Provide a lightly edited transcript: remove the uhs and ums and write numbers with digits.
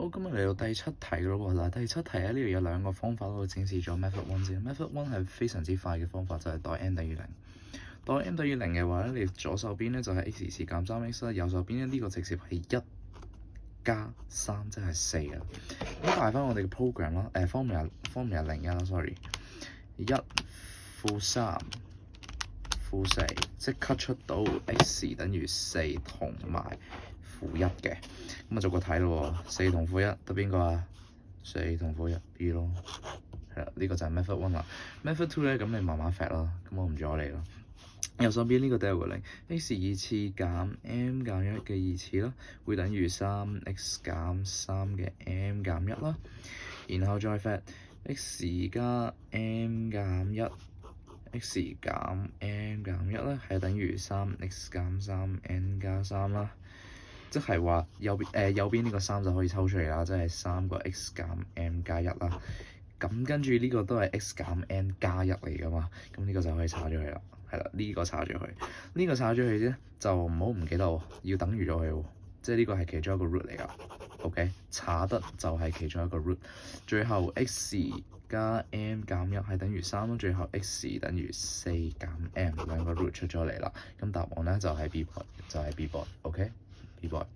好，今日嚟到第七題咯喎。嗱，第七題咧，呢度有兩個方法咯，展示咗 method one 先。method one 係非常之快嘅方法，就係代 n 等於零。代 n 等於零嘅話咧，你左手邊咧就係 x 時減三 x 啦，右手邊咧呢個直接係一加三，即係四啊。咁帶翻我哋嘅 program 啦，formula 零一啦，sorry， 一負三負四，即刻出到 x 等於四同埋負一嘅。咁啊，逐個睇咯喎，四同負一得邊個啊？四同負一 B 咯，係啦，呢個就係 method one 啦。method two 咧，咁你慢慢 fact 啦，咁我唔阻你啦。右手邊呢個都有個零 x 二次減 m 減一嘅二次啦，會等於三 x 減三嘅 m 減一啦。然後再 fact x 加 m 減一 x 減 m 減一咧，係等於三 x 減三 n 加三啦。即係話右邊呢個三就可以抽出嚟啦，即係三個 x 減 m 加一啦。咁跟住呢個都係 x 減 n 加一嚟噶嘛，咁呢個就可以叉咗佢啦。係啦，呢個叉咗佢，呢個叉咗佢啫，就唔好唔記得喎，要等於咗佢喎，即係呢個係其中一個 root 嚟噶。OK， 叉得就係其中一個 root。最後 x 加 m 減一係等於三咯，最後 x 等於四減 m 兩個 root 出咗嚟啦。咁答案咧就係 B 波，就係 B 波。OK，B 波。